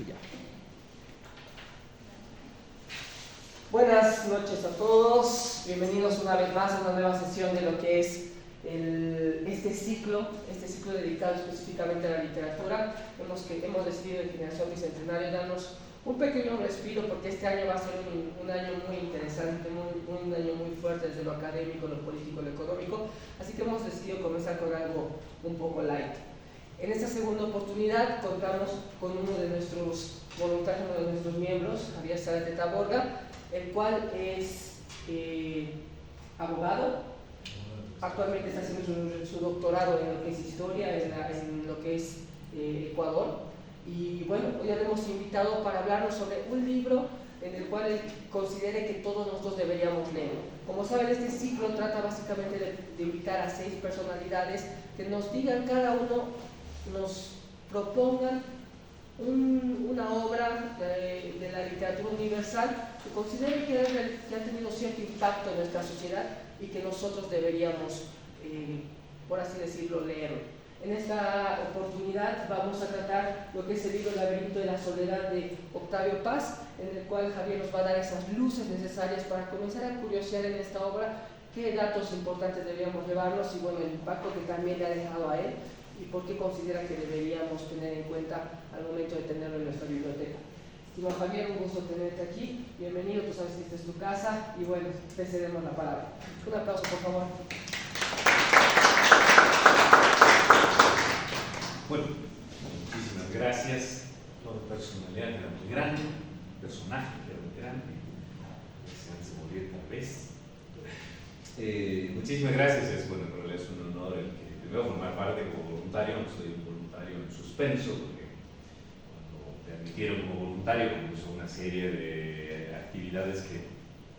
Ya. Buenas noches a todos, bienvenidos una vez más a una nueva sesión de lo que es este ciclo dedicado específicamente a la literatura. Hemos decidido en Generación Bicentenario darnos un pequeño respiro porque este año va a ser un año muy interesante, un año muy fuerte desde lo académico, lo político, lo económico, así que hemos decidido comenzar con algo un poco light. En esta segunda oportunidad contamos con uno de nuestros voluntarios, uno de nuestros miembros, Javier Zarateta Borga, el cual es abogado. Actualmente está haciendo su doctorado en lo que es historia, en lo que es Ecuador. Y bueno, hoy le hemos invitado para hablarnos sobre un libro en el cual él considere que todos nosotros deberíamos leer. Como saben, este ciclo trata básicamente de invitar a 6 personalidades que nos digan, cada uno nos propongan una obra de la literatura universal que considere que ha tenido cierto impacto en nuestra sociedad y que nosotros deberíamos, por así decirlo, leerlo. En esta oportunidad vamos a tratar lo que es el libro El laberinto de la soledad de Octavio Paz, en el cual Javier nos va a dar esas luces necesarias para comenzar a curiosear en esta obra qué datos importantes deberíamos llevarnos y bueno, el impacto que también le ha dejado a él y por qué considera que deberíamos tener en cuenta al momento de tenerlo en nuestra biblioteca. Estimado Javier, un gusto tenerte aquí, bienvenido, tú sabes que esta es tu casa y bueno, te cedemos la palabra. Un aplauso, por favor. Bueno, muchísimas gracias. Toda personalidad era muy grande, personaje era muy grande, se morir tal vez. Muchísimas gracias, es bueno, en realidad es un honor el que primero formar parte como voluntario. No soy un voluntario en suspenso, porque cuando te admitieron como voluntario comenzó una serie de actividades que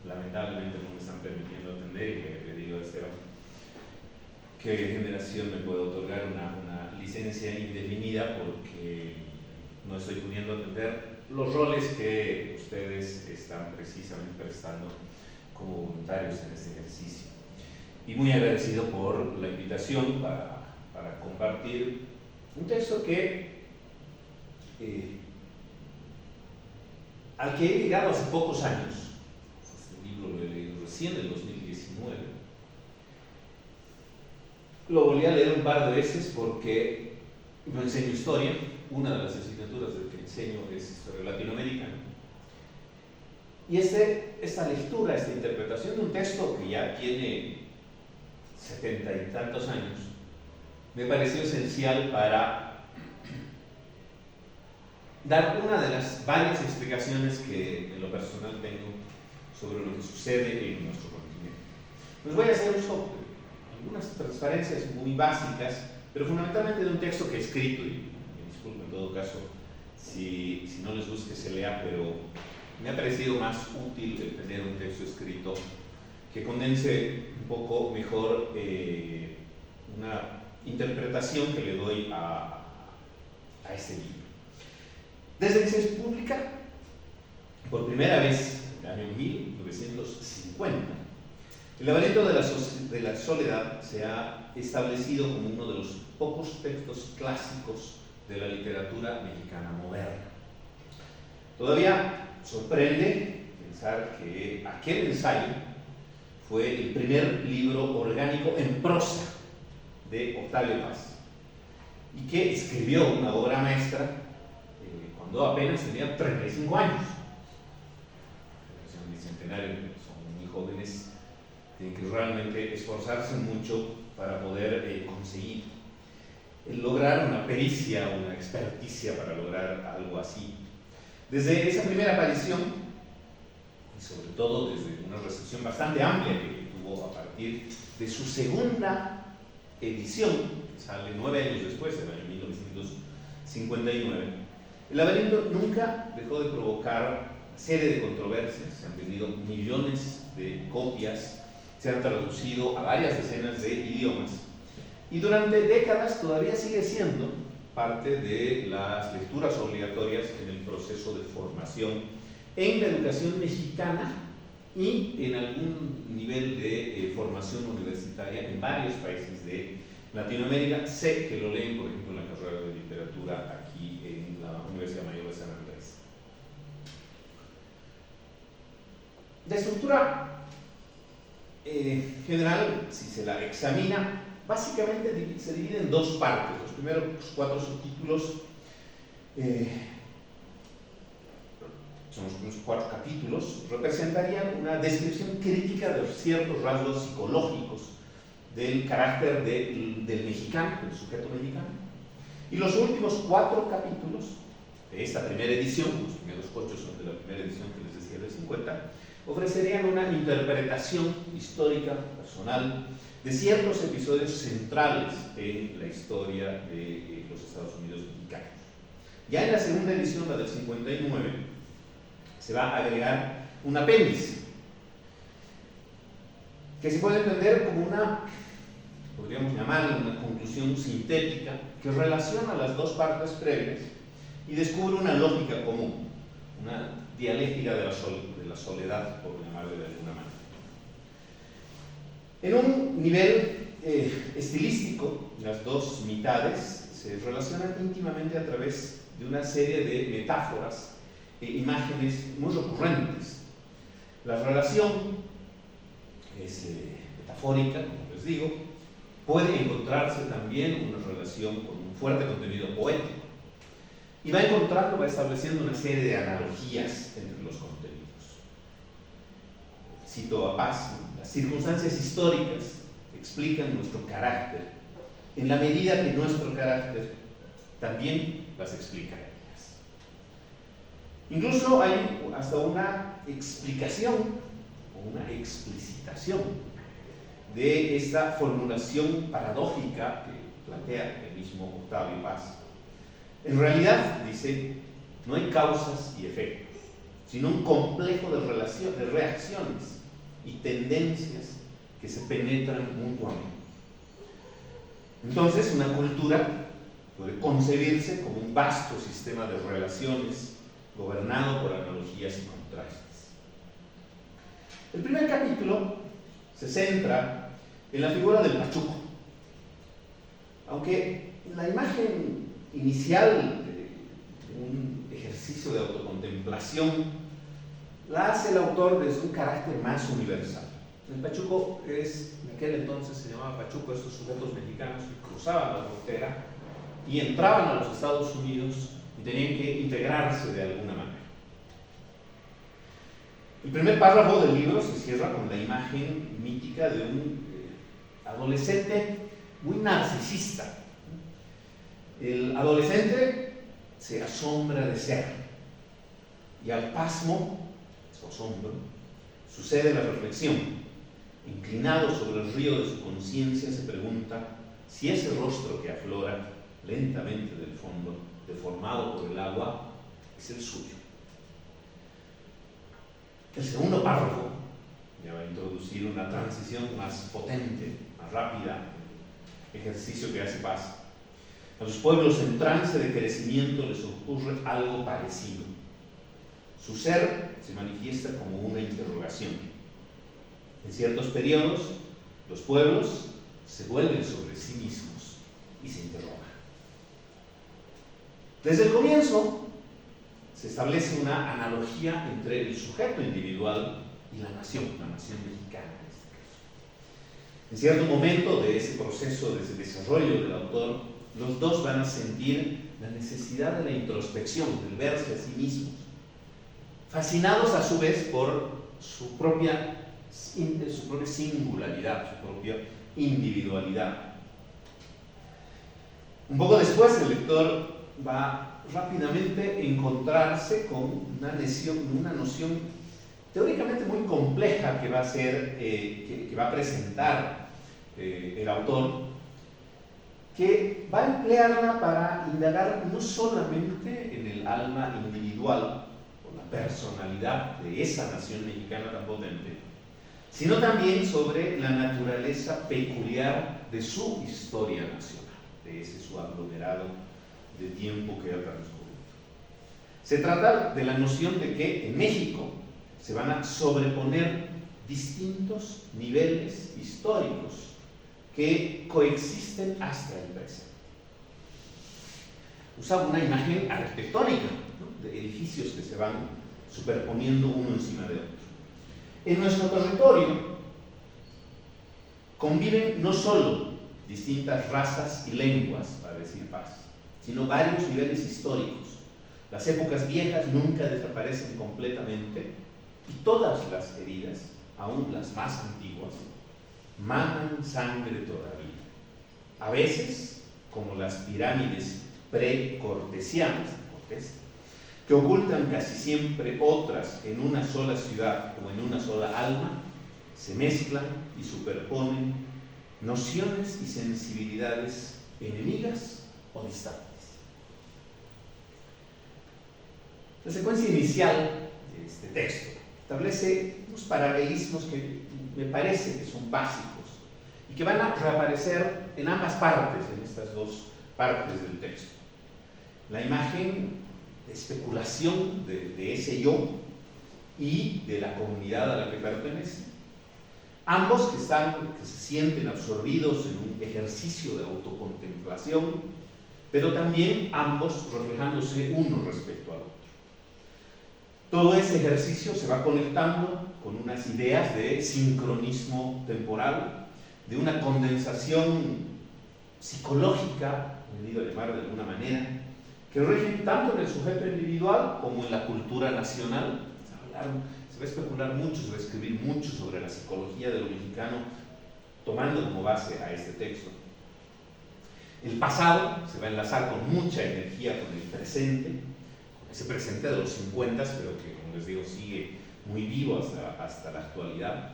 lamentablemente no me están permitiendo atender y que le digo a Esteban que Generación me puede otorgar una licencia indefinida porque no estoy pudiendo atender los roles que ustedes están precisamente prestando como voluntarios en este ejercicio. Y muy agradecido por la invitación para compartir un texto al que he llegado hace pocos años. Este libro lo he leído recién en 2019. Lo volví a leer un par de veces porque yo enseño historia. Una de las asignaturas de que enseño es historia latinoamericana. Y esta lectura, esta interpretación de un texto que ya tiene 70 y tantos años, me pareció esencial para dar una de las varias explicaciones que en lo personal tengo sobre lo que sucede en nuestro continente. Les voy a hacer uso algunas transparencias muy básicas, pero fundamentalmente de un texto que he escrito, y me disculpo en todo caso si no les gusta que se lea, pero me ha parecido más útil el tener un texto escrito que condense un poco mejor una interpretación que le doy a este libro. Desde que se publica por primera vez en el año 1950, El laberinto de la soledad se ha establecido como uno de los pocos textos clásicos de la literatura mexicana moderna. Todavía sorprende pensar que aquel ensayo fue el primer libro orgánico en prosa de Octavio Paz y que escribió una obra maestra cuando apenas tenía 35 años. En el Bicentenario son muy jóvenes, tienen que realmente esforzarse mucho para poder conseguir lograr una pericia, una experticia para lograr algo así. Desde esa primera aparición, y sobre todo desde una recepción bastante amplia que tuvo a partir de su segunda edición, que sale 9 años después, en el año 1959, El laberinto nunca dejó de provocar una serie de controversias. Se han vendido millones de copias, se han traducido a varias decenas de idiomas y durante décadas todavía sigue siendo parte de las lecturas obligatorias en el proceso de formación en la educación mexicana y en algún nivel de formación universitaria en varios países de Latinoamérica. Sé que lo leen, por ejemplo, en la carrera de literatura aquí en la Universidad Mayor de San Andrés. La estructura general, si se la examina, básicamente se divide en dos partes. Los primeros 4 subtítulos son los primeros 4 capítulos, representarían una descripción crítica de ciertos rasgos psicológicos del carácter del mexicano, del sujeto mexicano. Y los últimos 4 capítulos de esta primera edición, los primeros 8 son de la primera edición que les decía del 50, ofrecerían una interpretación histórica, personal, de ciertos episodios centrales en la historia de los Estados Unidos mexicanos. Ya en la segunda edición, la del 59, se va a agregar un apéndice que se puede entender como podríamos llamarla una conclusión sintética que relaciona las dos partes previas y descubre una lógica común, una dialéctica de la soledad, por llamarlo de alguna manera. En un nivel estilístico, las dos mitades se relacionan íntimamente a través de una serie de metáforas e imágenes muy recurrentes. La relación es metafórica, como les digo, puede encontrarse también una relación con un fuerte contenido poético y va estableciendo una serie de analogías entre los contenidos. Cito a Paz: las circunstancias históricas explican nuestro carácter en la medida que nuestro carácter también las explica ellas. Incluso hay hasta una explicación o una explicitación de esta formulación paradójica que plantea el mismo Octavio Paz. En realidad, dice, no hay causas y efectos, sino un complejo de reacciones y tendencias que se penetran mutuamente. Entonces, una cultura puede concebirse como un vasto sistema de relaciones gobernado por analogías y contrastes. El primer capítulo se centra en la figura del pachuco, aunque la imagen inicial de un ejercicio de autocontemplación la hace el autor desde un carácter más universal. El pachuco en aquel entonces se llamaba pachuco, estos sujetos mexicanos que cruzaban la frontera y entraban a los Estados Unidos y tenían que integrarse de alguna manera. El primer párrafo del libro se cierra con la imagen mítica de un adolescente muy narcisista. El adolescente se asombra de ser y al pasmo, su asombro, sucede la reflexión. Inclinado sobre el río de su conciencia se pregunta si ese rostro que aflora lentamente del fondo, deformado por el agua, es el suyo. El segundo párrafo ya va a introducir una transición más potente, más rápida, ejercicio que hace Paz. A los pueblos en trance de crecimiento les ocurre algo parecido. Su ser se manifiesta como una interrogación. En ciertos periodos, los pueblos se vuelven sobre sí mismos y se interrogan. Desde el comienzo, se establece una analogía entre el sujeto individual y la nación mexicana en este caso. En cierto momento de ese proceso, de ese desarrollo del autor, los dos van a sentir la necesidad de la introspección, del verse a sí mismos, fascinados a su vez por su propia singularidad, su propia individualidad. Un poco después el lector va rápidamente a encontrarse con una noción teóricamente muy compleja que va a ser, que va a presentar el autor, que va a emplearla para indagar no solamente en el alma individual o la personalidad de esa nación mexicana tan potente, sino también sobre la naturaleza peculiar de su historia nacional, de ese su aglomerado de tiempo que ha transcurrido. Se trata de la noción de que en México se van a sobreponer distintos niveles históricos que coexisten hasta el presente. Usa una imagen arquitectónica, ¿no?, de edificios que se van superponiendo uno encima de otro. En nuestro territorio conviven no solo distintas razas y lenguas, para decir paz, sino varios niveles históricos. Las épocas viejas nunca desaparecen completamente y todas las heridas, aún las más antiguas, manan sangre todavía. A veces, como las pirámides precortesianas de Cortés, que ocultan casi siempre otras en una sola ciudad o en una sola alma, se mezclan y superponen nociones y sensibilidades enemigas o distantes. La secuencia inicial de este texto establece unos paralelismos que me parece que son básicos y que van a reaparecer en ambas partes, en estas dos partes del texto. La imagen de especulación de ese yo y de la comunidad a la que pertenece. Ambos que se sienten absorbidos en un ejercicio de autocontemplación, pero también ambos reflejándose uno respecto al otro. Todo ese ejercicio se va conectando con unas ideas de sincronismo temporal, de una condensación psicológica, venido a llamar de alguna manera, que rigen tanto en el sujeto individual como en la cultura nacional. Se va a especular mucho, se va a escribir mucho sobre la psicología de lo mexicano, tomando como base a este texto. El pasado se va a enlazar con mucha energía con el presente, con ese presente de los 50, pero que, como les digo, sigue muy vivo hasta la actualidad.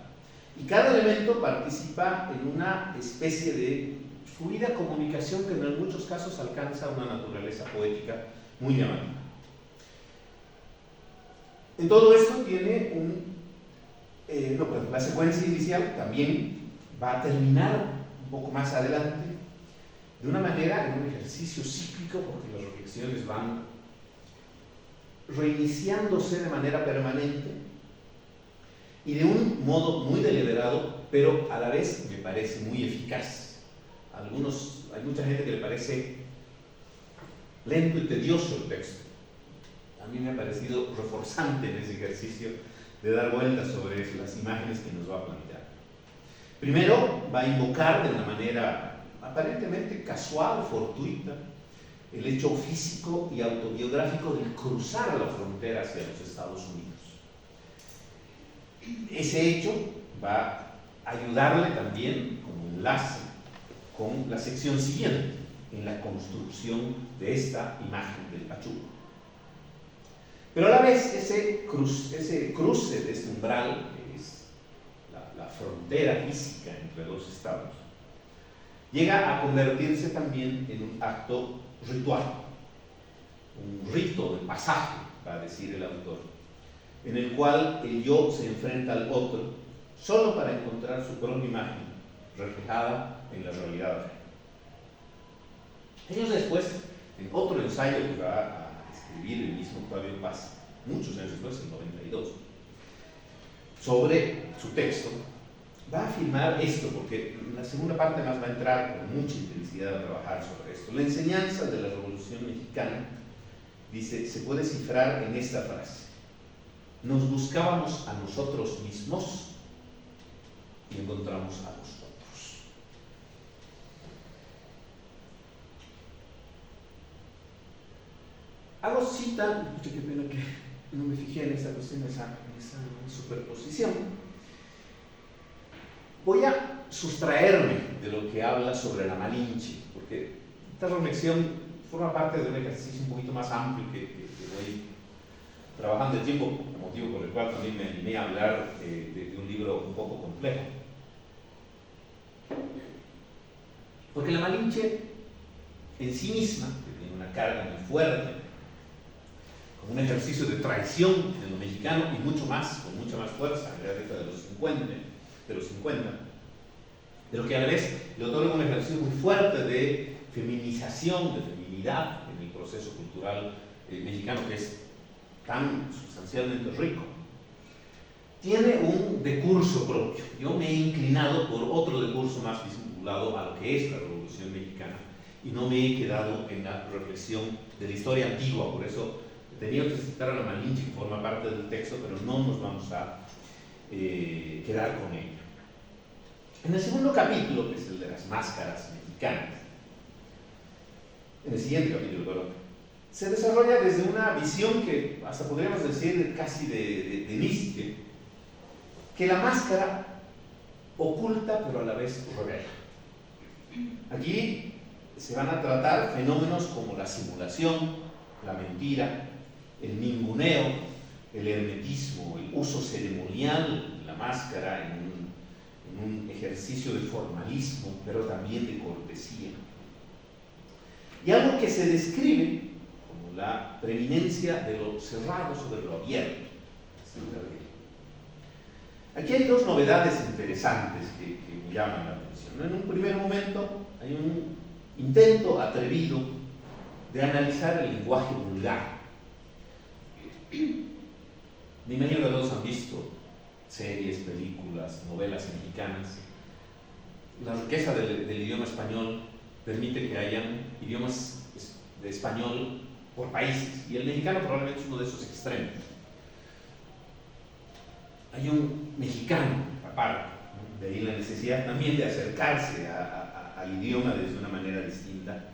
Y cada elemento participa en una especie de fluida comunicación que en muchos casos alcanza una naturaleza poética muy llamativa. En todo esto tiene la secuencia inicial también va a terminar un poco más adelante de una manera, en un ejercicio cíclico, porque las reflexiones van reiniciándose de manera permanente y de un modo muy deliberado, pero a la vez me parece muy eficaz. Hay mucha gente que le parece lento y tedioso el texto. A mí me ha parecido reforzante en ese ejercicio de dar vueltas sobre las imágenes que nos va a plantear. Primero, va a invocar de una manera aparentemente casual, fortuita, el hecho físico y autobiográfico de cruzar la frontera hacia los Estados Unidos. Ese hecho va a ayudarle también como enlace con la sección siguiente, en la construcción de esta imagen del pachuco. Pero a la vez ese cruce de este umbral, que es la frontera física entre dos estados, llega a convertirse también en un acto ritual, un rito de pasaje, va a decir el autor, en el cual el yo se enfrenta al otro solo para encontrar su propia imagen reflejada en la realidad. Años después, en otro ensayo que va a escribir el mismo Octavio Paz, muchos años después, en 92, sobre su texto, va a afirmar esto, porque en la segunda parte más va a entrar con mucha intensidad a trabajar sobre esto. La enseñanza de la Revolución Mexicana, dice, se puede cifrar en esta frase: nos buscábamos a nosotros mismos y encontramos a nosotros. Hago cita, qué pena que no me fijé en esa cuestión, en esa superposición. Voy a sustraerme de lo que habla sobre la Malinche, porque esta reflexión forma parte de un ejercicio un poquito más amplio que voy trabajando el tiempo, motivo por el cual también me animé a hablar de un libro un poco complejo. Porque la Malinche en sí misma, que tiene una carga muy fuerte, como un ejercicio de traición en lo mexicano y mucho más, con mucha más fuerza en la década de los 50, pero que a la vez le otorga un ejercicio muy fuerte de feminización, de feminidad en el proceso cultural mexicano, que es tan sustancialmente rico. Tiene un decurso propio. Yo me he inclinado por otro decurso más vinculado a lo que es la Revolución Mexicana y no me he quedado en la reflexión de la historia antigua. Por eso tenía que citar a la Malinche, que forma parte del texto, pero no nos vamos a quedar con ella. En el segundo capítulo, que es el de las máscaras mexicanas, en el siguiente capítulo, perdón, se desarrolla desde una visión que hasta podríamos decir casi de Nietzsche, que la máscara oculta pero a la vez revela. Aquí se van a tratar fenómenos como la simulación, la mentira, el ninguneo, el hermetismo, el uso ceremonial de la máscara en un ejercicio de formalismo, pero también de cortesía. Y algo que se describe como la preeminencia de lo cerrado sobre lo abierto. Aquí hay dos novedades interesantes que me llaman la atención. En un primer momento hay un intento atrevido de analizar el lenguaje vulgar. Me imagino que todos han visto series, películas, novelas mexicanas. La riqueza del idioma español permite que hayan idiomas de español por países, y el mexicano probablemente es uno de esos extremos. Hay un mexicano aparte, ¿no? De ahí la necesidad también de acercarse al idioma desde una manera distinta,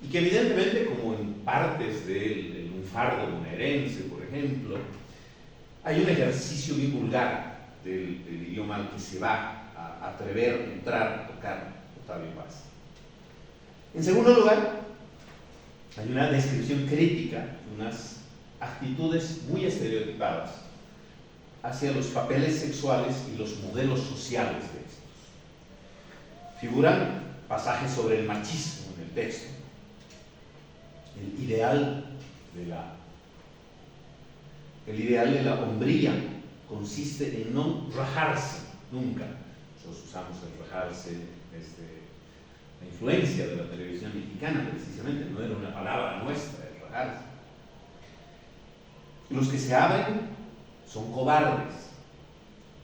y que evidentemente, como en partes del lunfardo bonaerense, por ejemplo, hay un ejercicio bien vulgar del idioma al que se va a atrever a entrar, a tocar Octavio Paz. En segundo lugar, hay una descripción crítica, unas actitudes muy estereotipadas hacia los papeles sexuales y los modelos sociales de estos. Figuran pasajes sobre el machismo en el texto, el ideal de la hombría consiste en no rajarse nunca. Nosotros usamos el rajarse desde la influencia de la televisión mexicana, precisamente, no era una palabra nuestra, el rajarse. Los que se abren son cobardes.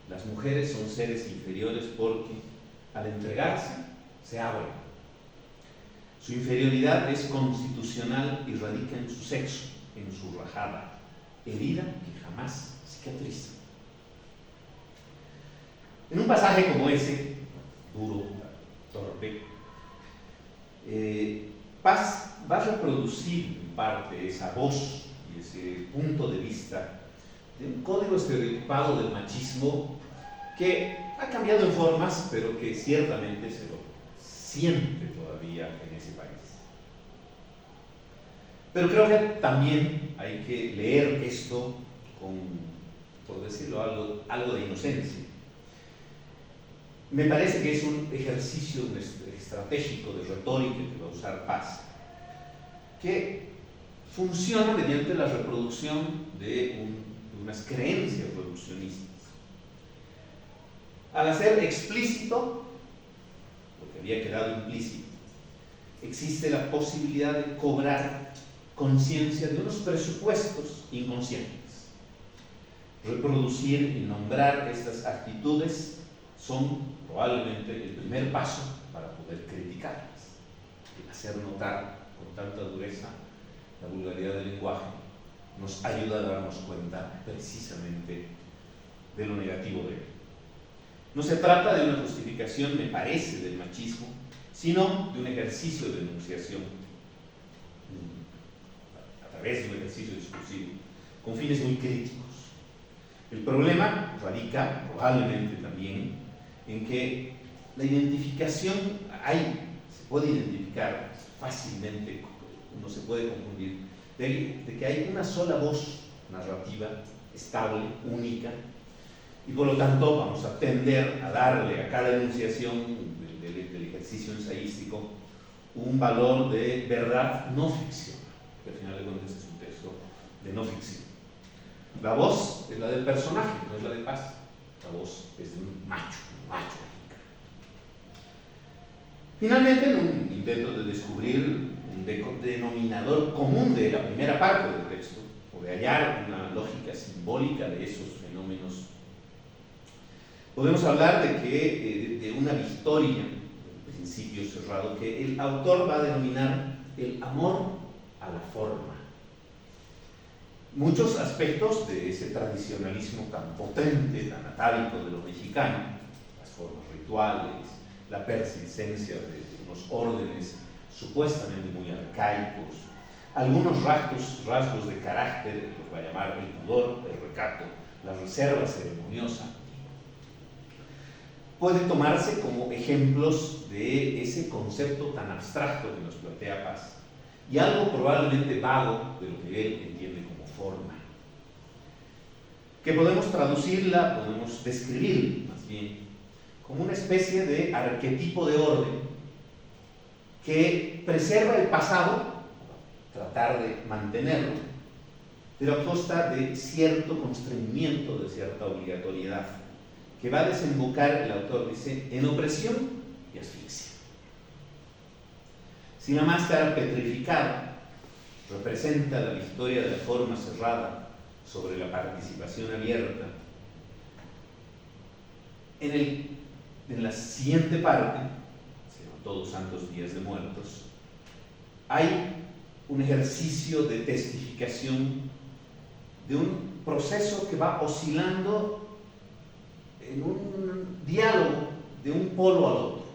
Las mujeres son seres inferiores porque al entregarse se abren. Su inferioridad es constitucional y radica en su sexo, en su rajada, herida que jamás cicatriza. En un pasaje como ese, duro, torpe, Paz va a reproducir en parte esa voz y ese punto de vista de un código estereotipado del machismo que ha cambiado en formas, pero que ciertamente se lo siente todavía en ese país. Pero creo que también hay que leer esto con, por decirlo, algo de inocencia. Me parece que es un ejercicio estratégico de retórica que va a usar Paz, que funciona mediante la reproducción de unas creencias reduccionistas. Al hacer explícito lo que había quedado implícito, existe la posibilidad de cobrar conciencia de unos presupuestos inconscientes. Reproducir y nombrar estas actitudes son probablemente el primer paso para poder criticarlas, hacer notar con tanta dureza la vulgaridad del lenguaje nos ayuda a darnos cuenta precisamente de lo negativo de él. No se trata de una justificación, me parece, del machismo, sino de un ejercicio de denunciación a través de un ejercicio discursivo con fines muy críticos. El problema radica probablemente también en que la identificación se puede identificar fácilmente, uno se puede confundir, de que hay una sola voz narrativa estable, única, y por lo tanto vamos a tender a darle a cada enunciación del ejercicio ensayístico un valor de verdad no ficción, que al final de cuentas es un texto de no ficción. La voz es la del personaje, no es la de Paz. La voz es de un macho mexicano. Finalmente, en un intento de descubrir un denominador común de la primera parte del texto, o de hallar una lógica simbólica de esos fenómenos, podemos hablar de una victoria, un principio cerrado, que el autor va a denominar el amor a la forma. muchos aspectos de ese tradicionalismo tan potente, tan atávico de lo mexicano, las formas rituales, la persistencia de unos órdenes supuestamente muy arcaicos, algunos rasgos de carácter, lo que va a llamar el pudor, el recato, la reserva ceremoniosa, puede tomarse como ejemplos de ese concepto tan abstracto que nos plantea Paz y algo probablemente vago de lo que él entiende como forma, que podemos traducirla, podemos describir más bien como una especie de arquetipo de orden que preserva el pasado, tratar de mantenerlo, pero a costa de cierto constreñimiento, de cierta obligatoriedad, que va a desembocar, el autor dice, en opresión y asfixia. Si la máscara petrificada representa la victoria de la forma cerrada sobre la participación abierta, en la siguiente parte, Todos Santos Días de Muertos, hay un ejercicio de testificación de un proceso que va oscilando en un diálogo de un polo al otro.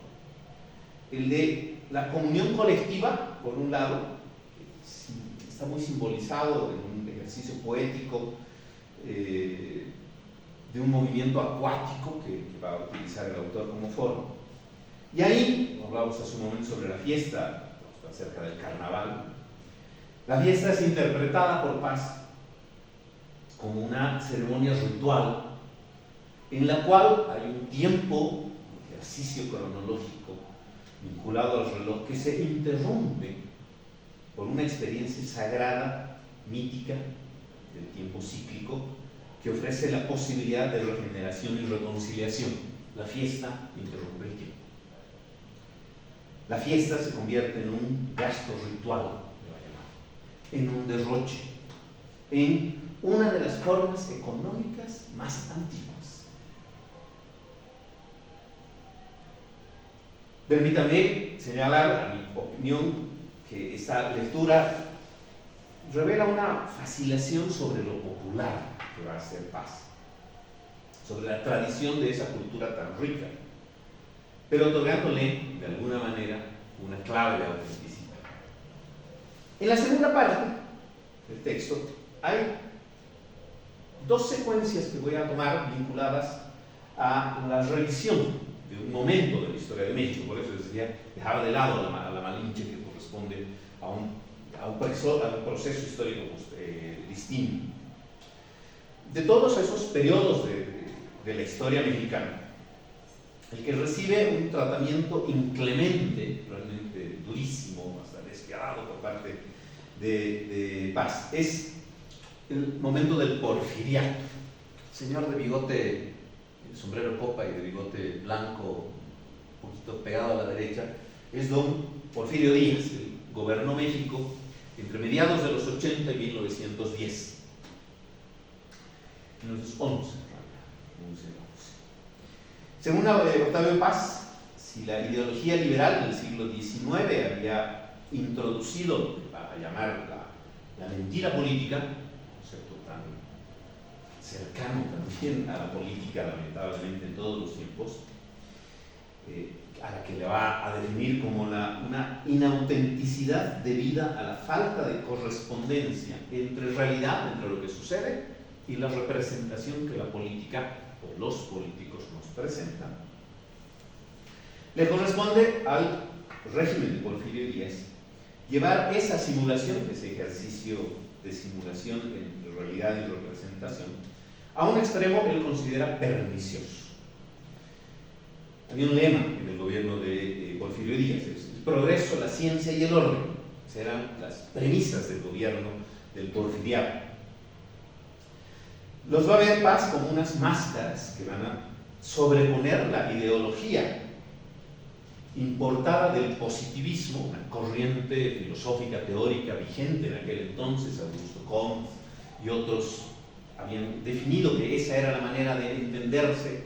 El de la comunión colectiva, por un lado, que está muy simbolizado en un ejercicio poético de un movimiento acuático que va a utilizar el autor como forma. Y ahí, hablamos hace un momento sobre la fiesta, está cerca del carnaval. La fiesta es interpretada por Paz como una ceremonia ritual en la cual hay un tiempo, un ejercicio cronológico vinculado al reloj que se interrumpe por una experiencia sagrada, mítica, del tiempo cíclico, que ofrece la posibilidad de regeneración y reconciliación. La fiesta interrumpe el tiempo. La fiesta se convierte en un gasto ritual, en un derroche, en una de las formas económicas más antiguas. Permítame señalar, a mi opinión, que esta lectura revela una fascinación sobre lo popular que va a ser Paz, sobre la tradición de esa cultura tan rica, pero otorgándole, de alguna manera, una clave de autenticidad. En la segunda parte del texto hay dos secuencias que voy a tomar vinculadas a la revisión de un momento de la historia de México. Por eso decía, dejaba de lado la Malinche, que corresponde a un proceso histórico distinto. De todos esos periodos de la historia mexicana, el que recibe un tratamiento inclemente, realmente durísimo, hasta despiadado por parte de Paz, es el momento del porfiriato. Señor de bigote, sombrero copa y de bigote blanco, un poquito pegado a la derecha, es don Porfirio Díaz, que gobernó México entre mediados de los 80 y 1910. 1911, según Octavio Paz, si la ideología liberal del siglo XIX había introducido lo que va a llamar la mentira política, un concepto tan cercano también a la política, lamentablemente, en todos los tiempos, a la que le va a definir como una inautenticidad debida a la falta de correspondencia entre realidad, entre lo que sucede, y la representación que la política o los políticos nos presentan. Le corresponde al régimen de Porfirio Díaz llevar esa simulación, ese ejercicio de simulación entre realidad y representación, a un extremo que él considera pernicioso. Había un lema en el gobierno de Porfirio Díaz: el progreso, la ciencia y el orden. Esas eran las premisas del gobierno del porfiriato. Los va a ver Paz como unas máscaras que van a sobreponer la ideología importada del positivismo, una corriente filosófica teórica vigente en aquel entonces. Augusto Comte y otros habían definido que esa era la manera de entenderse,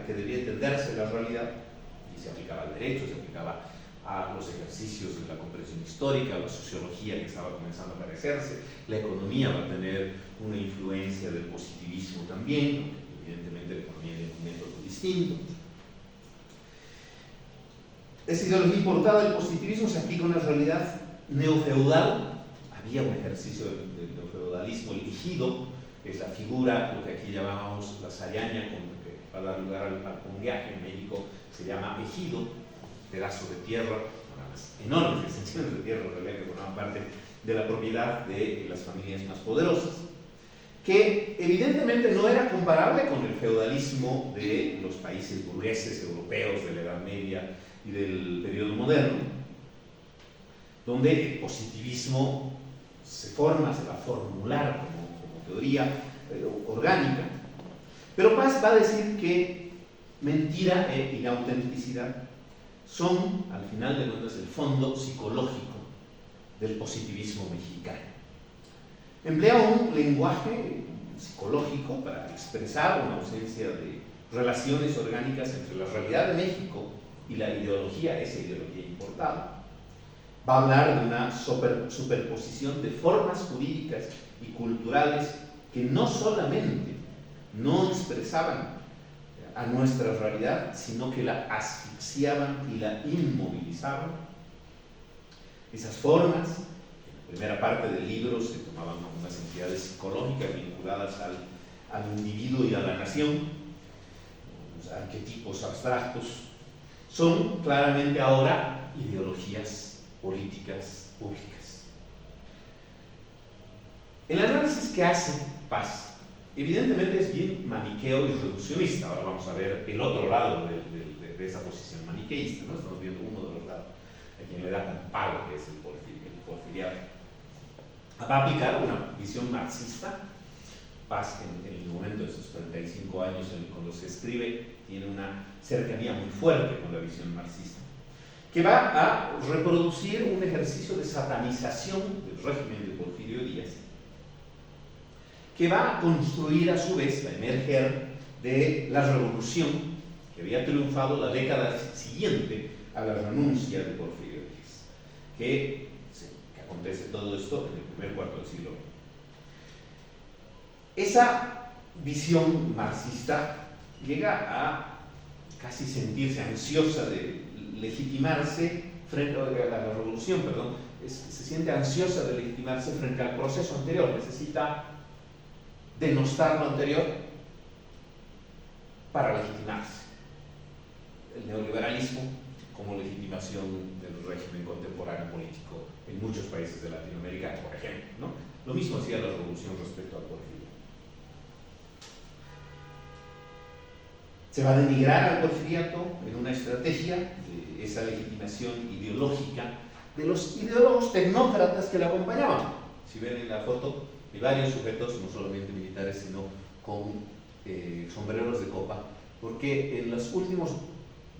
que debía entenderse la realidad, y se aplicaba al derecho, se aplicaba a los ejercicios de la comprensión histórica, a la sociología que estaba comenzando a aparecerse, la economía va a tener una influencia del positivismo también, evidentemente la economía tiene un método distinto. Esa ideología importada del positivismo se aplica a una realidad neofeudal. Había un ejercicio del neofeudalismo, el ejido, que es la figura, lo que aquí llamábamos la sayaña, que va a dar lugar al pungiaje en México, se llama ejido, pedazo de tierra, unas enormes extensiones de tierra en realidad que formaban parte de la propiedad de las familias más poderosas, que evidentemente no era comparable con el feudalismo de los países burgueses europeos de la Edad Media y del periodo moderno, donde el positivismo se va a formular como teoría orgánica, pero Paz va a decir que mentira e inautenticidad son, al final de cuentas, el fondo psicológico del positivismo mexicano. Emplea un lenguaje psicológico para expresar una ausencia de relaciones orgánicas entre la realidad de México y la ideología, esa ideología importada. Va a hablar de una superposición de formas jurídicas y culturales que no solamente no expresaban a nuestra realidad, sino que la asfixiaban y la inmovilizaban. Esas formas, en la primera parte del libro, se tomaban como unas entidades psicológicas vinculadas al individuo y a la nación, los arquetipos abstractos, son claramente ahora ideologías políticas públicas. El análisis que hace Paz evidentemente es bien maniqueo y reduccionista. Ahora vamos a ver el otro lado de esa posición maniqueísta, ¿no? Estamos viendo uno de los lados, a quien le da un palo, que es el porfiriado. Va a aplicar una visión marxista. Paz, en el momento de sus 35 años, cuando se escribe, tiene una cercanía muy fuerte con la visión marxista, que va a reproducir un ejercicio de satanización del régimen de Porfirio Díaz, que va a construir a su vez, va a emerger de la revolución que había triunfado la década siguiente a la renuncia de Porfirio Díaz, que acontece todo esto en el primer cuarto del siglo XX. Esa visión marxista llega a casi sentirse ansiosa de legitimarse frente a la revolución, se siente ansiosa de legitimarse frente al proceso anterior, necesita denostar lo anterior para legitimarse. El neoliberalismo como legitimación del régimen contemporáneo político en muchos países de Latinoamérica, por ejemplo, ¿no? Lo mismo hacía la revolución respecto al Porfirio. Se va a denigrar al porfiriato en una estrategia de esa legitimación ideológica de los ideólogos tecnócratas que la acompañaban. Si ven en la foto, hay varios sujetos, no solamente militares, sino con sombreros de copa, porque en los últimos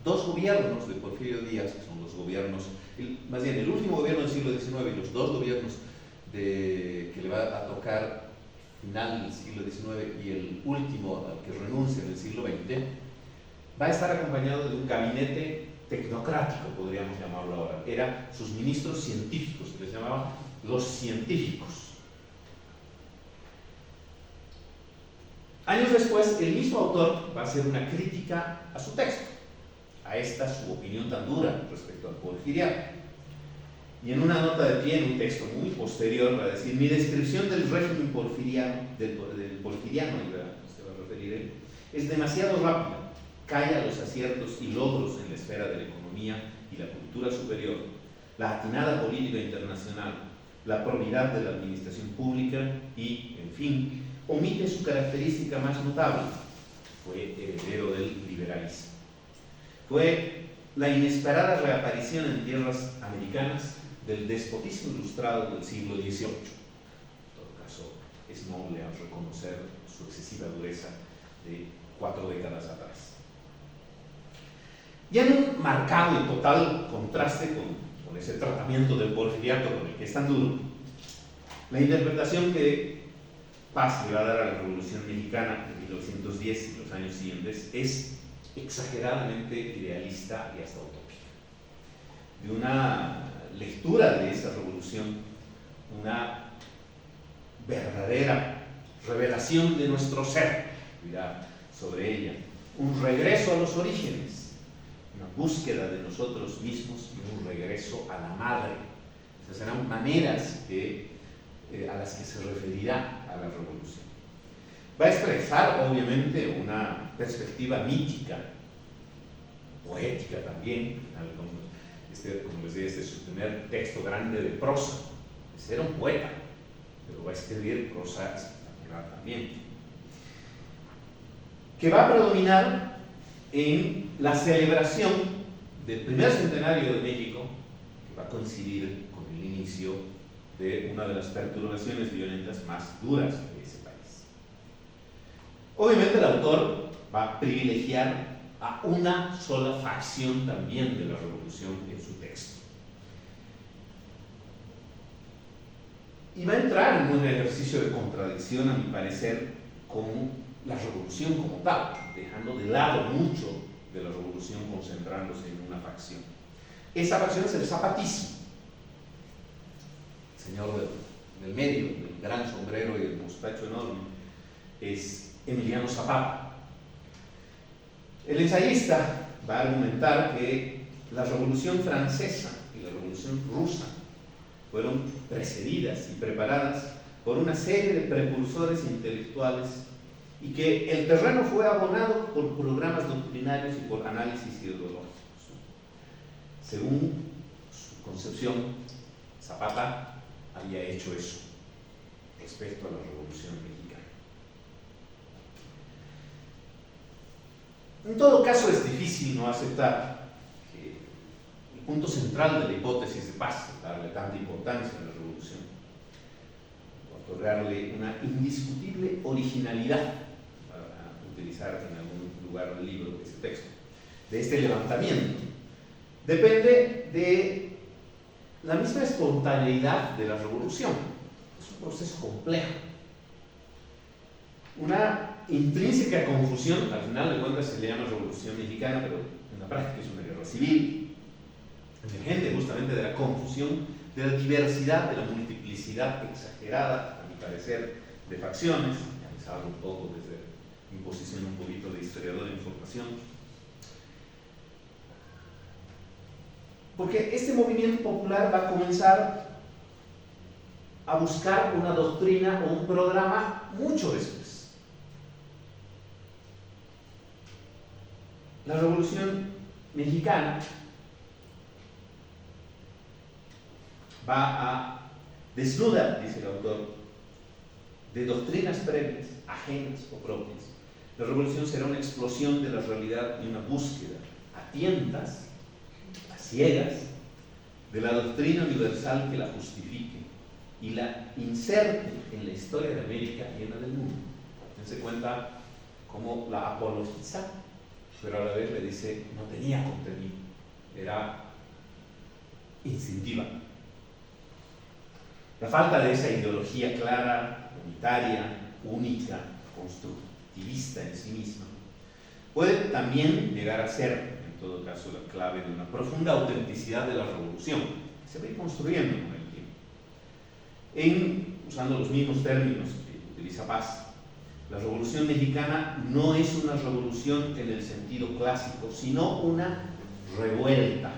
dos gobiernos de Porfirio Díaz, que son los gobiernos, más bien el último gobierno del siglo XIX y los dos gobiernos que le va a tocar final del siglo XIX y el último al que renuncia en el siglo XX, va a estar acompañado de un gabinete tecnocrático, podríamos llamarlo ahora. Eran sus ministros científicos, se les llamaba los científicos. Años después, el mismo autor va a hacer una crítica a su texto, a esta su opinión tan dura respecto al porfiriato. Y en una nota de pie, en un texto muy posterior, va a decir: mi descripción del régimen porfiriano, del porfiriano, se va a referir él, es demasiado rápida, calla los aciertos y logros en la esfera de la economía y la cultura superior, la atinada política internacional, la probidad de la administración pública y, en fin, omite su característica más notable: fue heredero del liberalismo. Fue la inesperada reaparición en tierras americanas del despotismo ilustrado del siglo XVIII. En todo caso, es noble al reconocer su excesiva dureza de 4 décadas atrás. Ya en un marcado y total contraste con ese tratamiento del porfiriato con el que es tan duro, la interpretación que Paz le va a dar a la Revolución Mexicana de 1910 y los años siguientes es exageradamente idealista y hasta utópica. de una lectura de esa revolución, una verdadera revelación de nuestro ser, dirá sobre ella, un regreso a los orígenes, una búsqueda de nosotros mismos y un regreso a la madre. Esas serán maneras a las que se referirá a la revolución. Va a expresar, obviamente, una perspectiva mítica, poética también. Como les decía, este es su primer texto grande de prosa. Era un poeta, pero va a escribir prosa espectacular también, que va a predominar en la celebración del primer centenario de México, que va a coincidir con el inicio de una de las perturbaciones violentas más duras de ese país. Obviamente el autor va a privilegiar a una sola facción también de la revolución en su texto. Y va a entrar en un ejercicio de contradicción, a mi parecer, con la revolución como tal, dejando de lado mucho de la revolución, concentrándose en una facción. Esa facción es el zapatismo. El señor del medio, el gran sombrero y el mostacho enorme, es Emiliano Zapata. El ensayista va a argumentar que la Revolución Francesa y la Revolución Rusa fueron precedidas y preparadas por una serie de precursores intelectuales y que el terreno fue abonado por programas doctrinarios y por análisis ideológicos. Según su concepción, Zapata había hecho eso respecto a la Revolución Mexicana. En todo caso, es difícil no aceptar que el punto central de la hipótesis de paz, darle tanta importancia a la revolución, otorgarle una indiscutible originalidad, para utilizar en algún lugar del libro de este texto, de este levantamiento, depende de la misma espontaneidad de la revolución. Es un proceso complejo. Una intrínseca confusión, al final de cuentas se le llama Revolución Mexicana, pero en la práctica es una guerra civil, emergente justamente de la confusión, de la diversidad, de la multiplicidad exagerada, a mi parecer, de facciones. Ya les hablo un poco desde mi posición un poquito de historiador de información. Porque este movimiento popular va a comenzar a buscar una doctrina o un programa mucho después. La Revolución Mexicana va a desnudar, dice el autor, de doctrinas previas, ajenas o propias. La revolución será una explosión de la realidad y una búsqueda a tientas, a ciegas, de la doctrina universal que la justifique y la inserte en la historia de América y en la del mundo. Dense cuenta cómo la apologiza, pero a la vez le dice no tenía contenido, era instintiva. La falta de esa ideología clara, unitaria, única, constructivista en sí misma, puede también llegar a ser, en todo caso, la clave de una profunda autenticidad de la revolución, que se va a ir construyendo con el tiempo. Usando los mismos términos que utiliza Paz, la Revolución Mexicana no es una revolución en el sentido clásico, sino una revuelta,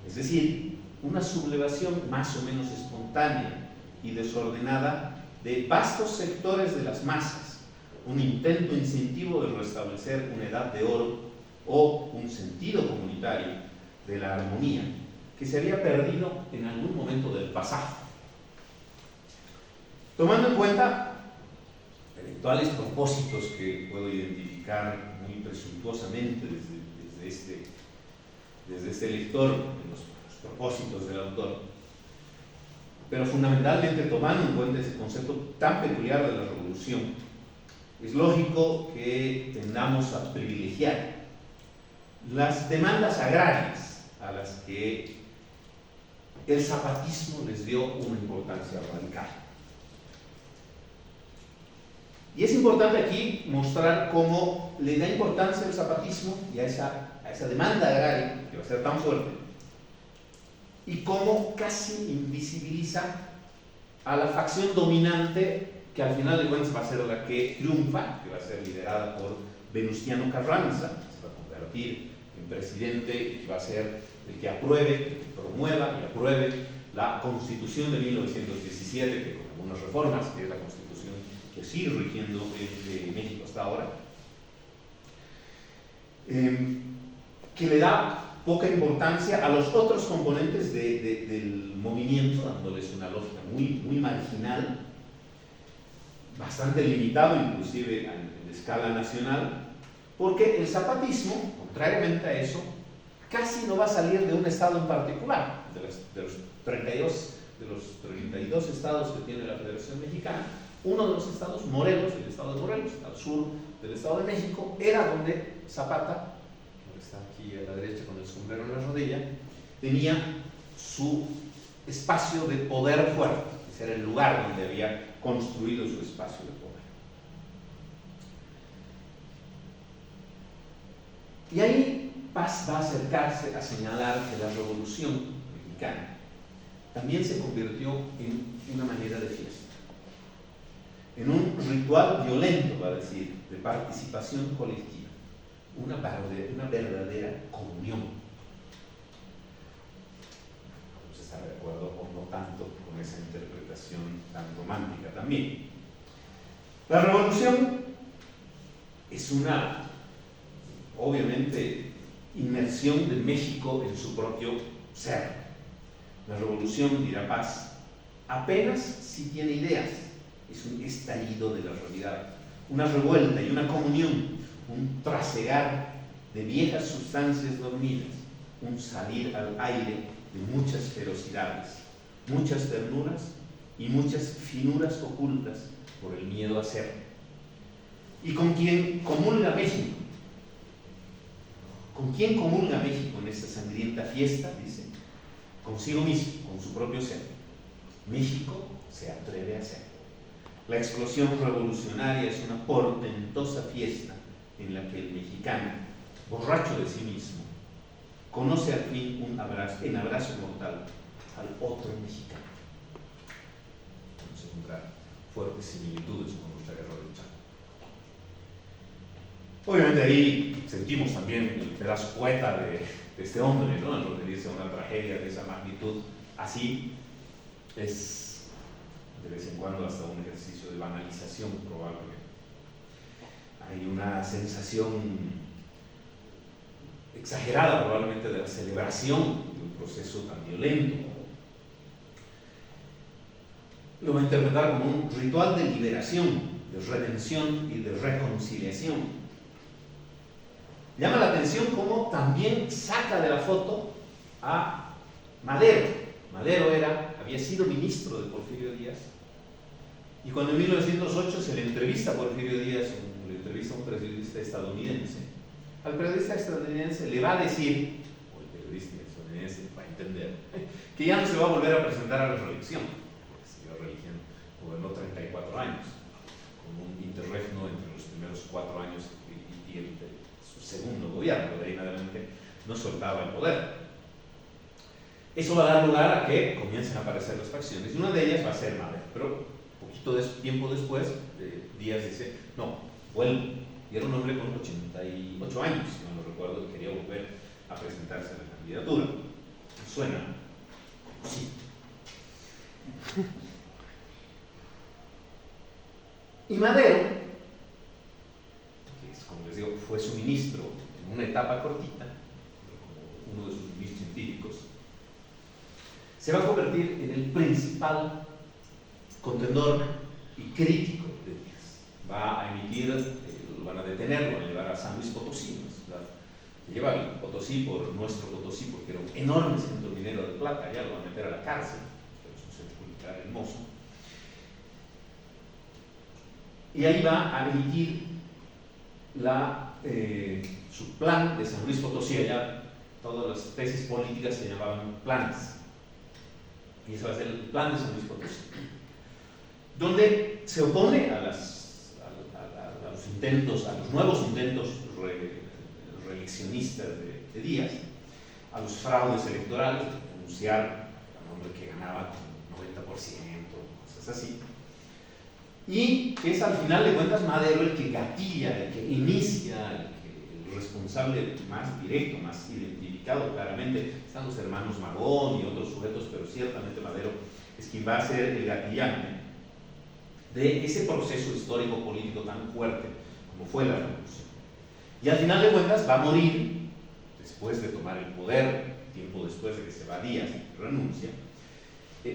es decir, una sublevación más o menos espontánea y desordenada de vastos sectores de las masas, un intento instintivo de restablecer una edad de oro o un sentido comunitario de la armonía que se había perdido en algún momento del pasado. Tomando en cuenta eventuales propósitos que puedo identificar muy presuntuosamente desde este lector, los propósitos del autor, pero fundamentalmente tomando en cuenta ese concepto tan peculiar de la revolución, es lógico que tendamos a privilegiar las demandas agrarias a las que el zapatismo les dio una importancia radical. Y es importante aquí mostrar cómo le da importancia el zapatismo y a esa demanda agraria, que va a ser tan fuerte, y cómo casi invisibiliza a la facción dominante que al final de cuentas va a ser la que triunfa, que va a ser liderada por Venustiano Carranza, que se va a convertir en presidente y que va a ser el que apruebe, el que promueva y apruebe la Constitución de 1917, que con algunas reformas, que es la Constitución que sigue rigiendo en México hasta ahora, que le da poca importancia a los otros componentes del movimiento, dándoles una lógica muy marginal, bastante limitado inclusive en escala nacional, porque el zapatismo, contrariamente a eso, casi no va a salir de un estado en particular. De los 32 estados que tiene la Federación Mexicana, uno de los estados, Morelos, el estado de Morelos, al sur del Estado de México, era donde Zapata, que está aquí a la derecha con el sombrero en la rodilla, tenía su espacio de poder fuerte. Ese era el lugar donde había construido su espacio de poder. Y ahí Paz va a acercarse a señalar que la Revolución Mexicana también se convirtió en una manera de fiesta, en un ritual violento, va a decir, de participación colectiva, una verdadera comunión. No se está de acuerdo o no tanto con esa interpretación tan romántica también. La revolución es una, obviamente, inmersión de México en su propio ser. La revolución, dirá Paz, apenas si tiene ideas, es un estallido de la realidad, una revuelta y una comunión, un trasegar de viejas sustancias dormidas, un salir al aire de muchas ferocidades, muchas ternuras y muchas finuras ocultas por el miedo a ser. ¿Y con quién comulga México? ¿Con quién comulga México en esta sangrienta fiesta? Dice, consigo mismo, con su propio ser. México se atreve a ser. La explosión revolucionaria es una portentosa fiesta en la que el mexicano, borracho de sí mismo, conoce al fin un abrazo, en abrazo mortal al otro mexicano. Vamos a encontrar fuertes similitudes con nuestra guerra de Chaco. Obviamente ahí sentimos también el pedazo poeta de este hombre, ¿no? Al referirse a una tragedia de esa magnitud. Así es de vez en cuando hasta un ejercicio de banalización probablemente. Hay una sensación exagerada probablemente de la celebración de un proceso tan violento. Lo va a interpretar como un ritual de liberación, de redención y de reconciliación. Llama la atención cómo también saca de la foto a Madero. Madero había sido ministro de Porfirio Díaz, y cuando en 1908 se le entrevista a Porfirio Díaz, le entrevista a un periodista estadounidense, al periodista estadounidense le va a decir, o el periodista estadounidense va a entender, que ya no se va a volver a presentar a la reelección, porque el señor Religión gobernó 34 años, con un interregno entre los primeros 4 años y su segundo gobierno, de ahí en adelante no soltaba el poder. Eso va a dar lugar a que comiencen a aparecer las facciones, y una de ellas va a ser Madero, pero poquito tiempo después, Díaz dice, no, vuelvo. Y era un hombre con 88 años, no lo recuerdo, que quería volver a presentarse a la candidatura. Suena sí. Y Madero, que es, como les digo, fue su ministro en una etapa cortita, como uno de sus ministros científicos, se va a convertir en el principal contendor y crítico de Díaz. Va a emitir, lo van a detener, lo van a llevar a San Luis Potosí, se lleva a Potosí por nuestro Potosí, porque era un enorme centro minero de plata, ya lo van a meter a la cárcel, pero es un centro militar hermoso. Y ahí va a emitir su plan de San Luis Potosí. Allá todas las tesis políticas se llamaban planes, y ese va a ser el plan de San Luis Potosí, donde se opone a los intentos, a los nuevos intentos reeleccionistas de Díaz, a los fraudes electorales, renunciar a un hombre que ganaba con 90%, cosas así. Y es al final de cuentas Madero el que gatilla, el que inicia, el responsable más directo, más identificado claramente. Están los hermanos Magón y otros sujetos, pero ciertamente Madero es quien va a ser el gatillante de ese proceso histórico-político tan fuerte como fue la revolución. Y al final de cuentas va a morir, después de tomar el poder, tiempo después de que se va Díaz y renuncia,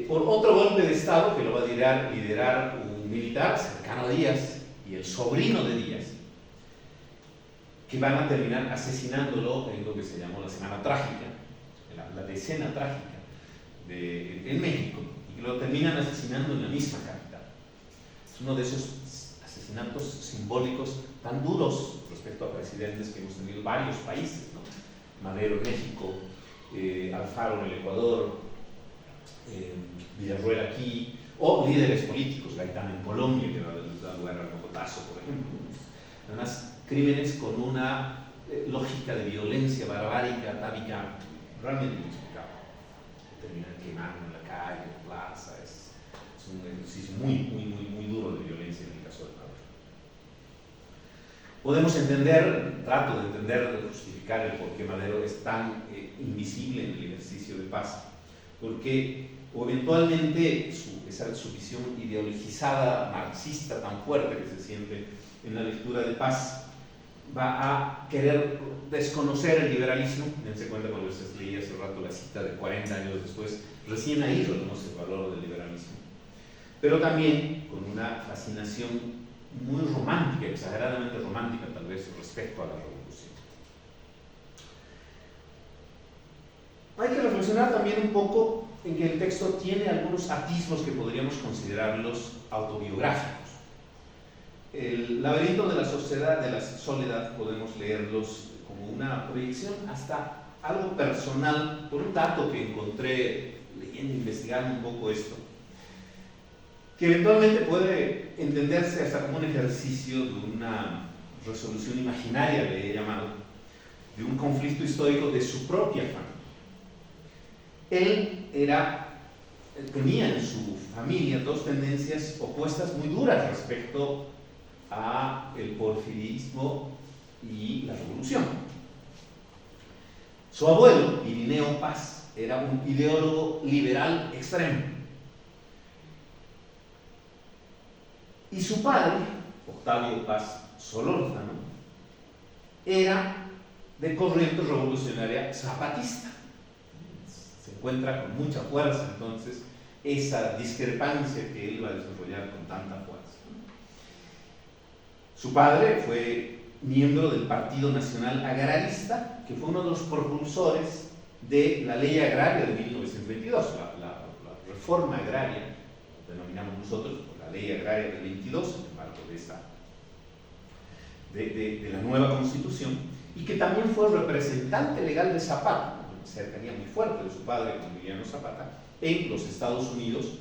por otro golpe de Estado que lo va a liderar un militar cercano a Díaz y el sobrino de Díaz, que van a terminar asesinándolo en lo que se llamó la Semana Trágica, la decena trágica en México, y que lo terminan asesinando en la misma capital. Es uno de esos asesinatos simbólicos tan duros respecto a presidentes que hemos tenido en varios países, ¿no? Madero en México, Alfaro en el Ecuador, Villarroel aquí, o líderes políticos, Gaitán en Colombia, que da lugar al Cocotazo, por ejemplo. Además, crímenes con una lógica de violencia barbárica, atávica, realmente inexplicable. Terminan quemando en la calle, en la plaza, es un ejercicio muy duro de violencia en el caso de Madero. Podemos entender, trato de entender, de justificar el por qué Madero es tan invisible en el ejercicio de paz, porque o eventualmente su visión ideologizada, marxista tan fuerte que se siente en la lectura de Paz, va a querer desconocer el liberalismo. Dense cuenta cuando les leí hace rato la cita de 40 años después, recién ahí reconoce el valor del liberalismo, pero también con una fascinación muy romántica, exageradamente romántica tal vez respecto a la revolución. Hay que reflexionar también un poco en que el texto tiene algunos atisbos que podríamos considerarlos autobiográficos. El laberinto de la sociedad, de la soledad, podemos leerlos como una proyección hasta algo personal, por un dato que encontré leyendo, investigando un poco esto, que eventualmente puede entenderse hasta como un ejercicio de una resolución imaginaria, le he llamado, de un conflicto histórico de su propia familia. Él tenía en su familia dos tendencias opuestas muy duras respecto a el porfirismo y la revolución. Su abuelo, Irineo Paz, era un ideólogo liberal extremo. Y su padre, Octavio Paz Solórzano, era de corriente revolucionaria zapatista. Se encuentra con mucha fuerza entonces esa discrepancia que él va a desarrollar con tanta fuerza. Su padre fue miembro del Partido Nacional Agrarista, que fue uno de los propulsores de la Ley Agraria de 1922, la reforma agraria, lo denominamos nosotros la Ley Agraria del 22, en el marco de la nueva Constitución, y que también fue representante legal de Zapata, una cercanía muy fuerte de su padre con Emiliano Zapata, en los Estados Unidos,